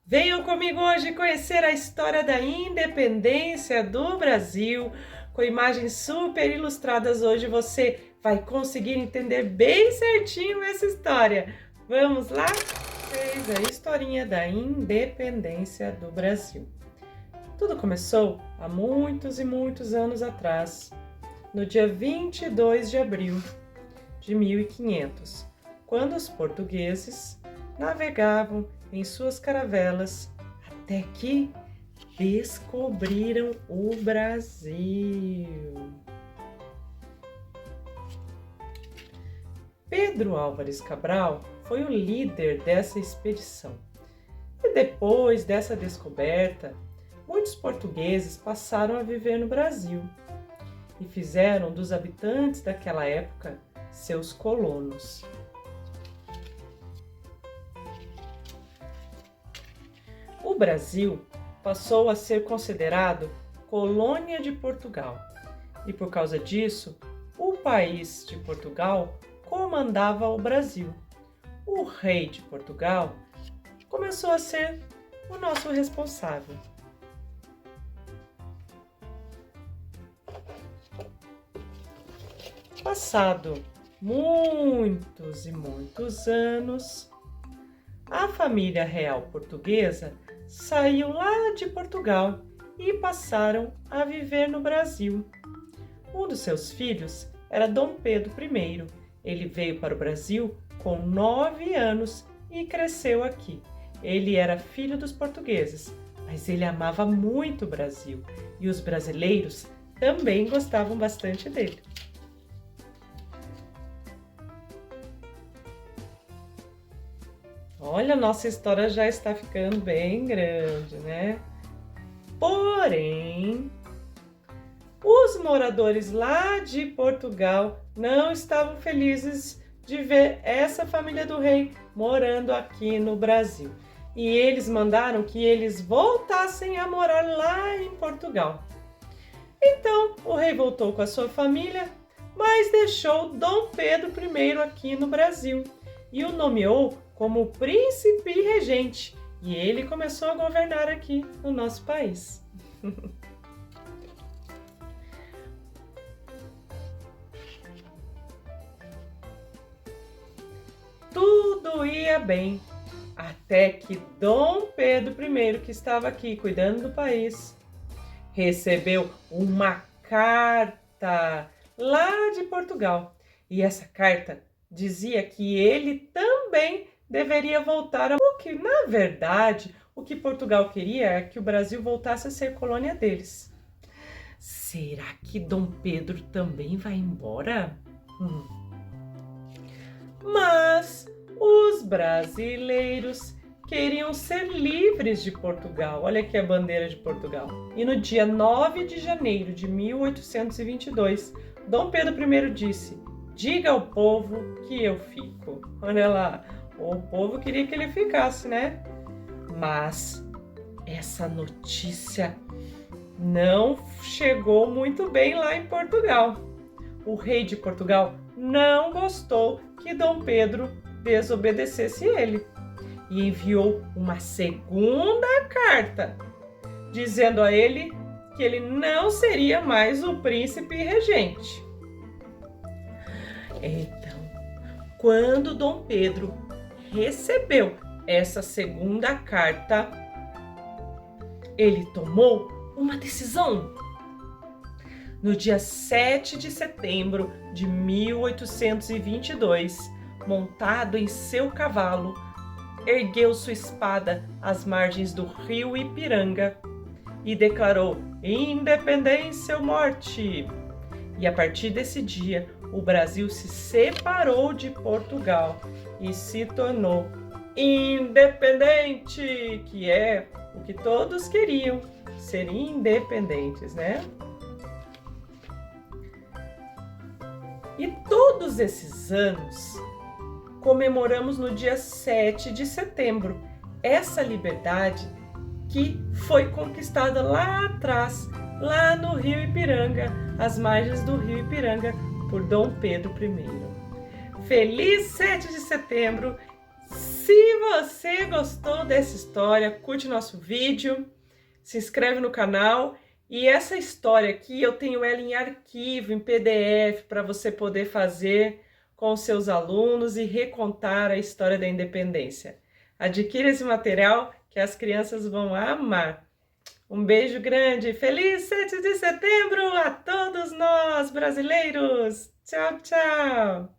Venham comigo hoje conhecer a história da independência do Brasil. Com imagens super ilustradas, hoje você vai conseguir entender bem certinho essa história. Vamos lá? Fez a historinha da independência do Brasil. Tudo começou há muitos e muitos anos atrás, no dia 22 de abril de 1500, quando os portugueses navegavam em suas caravelas até que descobriram o Brasil. Pedro Álvares Cabral foi o líder dessa expedição. E depois dessa descoberta, muitos portugueses passaram a viver no Brasil e fizeram dos habitantes daquela época seus colonos. O Brasil passou a ser considerado colônia de Portugal e, por causa disso, o país de Portugal comandava o Brasil. O rei de Portugal começou a ser o nosso responsável. Passado muitos e muitos anos, a família real portuguesa saiu lá de Portugal e passaram a viver no Brasil. Um dos seus filhos era Dom Pedro I. Ele veio para o Brasil com 9 anos e cresceu aqui. Ele era filho dos portugueses, mas ele amava muito o Brasil e os brasileiros também gostavam bastante dele. Olha, nossa história já está ficando bem grande, né? Porém, os moradores lá de Portugal não estavam felizes de ver essa família do rei morando aqui no Brasil. E eles mandaram que eles voltassem a morar lá em Portugal. Então, o rei voltou com a sua família, mas deixou Dom Pedro I aqui no Brasil e o nomeou como príncipe regente, e ele começou a governar aqui no nosso país. Tudo ia bem, até que Dom Pedro I, que estava aqui cuidando do país, recebeu uma carta lá de Portugal. E essa carta dizia que ele também deveria voltar a... Porque, na verdade, o que Portugal queria é que o Brasil voltasse a ser colônia deles. Será que Dom Pedro também vai embora? Mas os brasileiros queriam ser livres de Portugal. Olha aqui a bandeira de Portugal. E no dia 9 de janeiro de 1822, Dom Pedro I disse: "Diga ao povo que eu fico." Olha lá, o povo queria que ele ficasse, né? Mas essa notícia não chegou muito bem lá em Portugal. O rei de Portugal não gostou que Dom Pedro desobedecesse ele e enviou uma segunda carta, dizendo a ele que ele não seria mais o príncipe regente. Então, quando Dom Pedro recebeu essa segunda carta, ele tomou uma decisão. No dia 7 de setembro de 1822, montado em seu cavalo, ergueu sua espada às margens do rio Ipiranga e declarou: "Independência ou morte!" E a partir desse dia, o Brasil se separou de Portugal e se tornou independente, que é o que todos queriam, ser independentes, né? E todos esses anos comemoramos no dia 7 de setembro essa liberdade que foi conquistada lá atrás, lá no rio Ipiranga, às margens do rio Ipiranga, por Dom Pedro I. Feliz 7 de setembro! Se você gostou dessa história, curte nosso vídeo, se inscreve no canal. E essa história aqui, eu tenho ela em arquivo, em PDF, para você poder fazer com os seus alunos e recontar a história da independência. Adquira esse material que as crianças vão amar. Um beijo grande, feliz 7 de setembro a todos nós brasileiros! Tchau, tchau!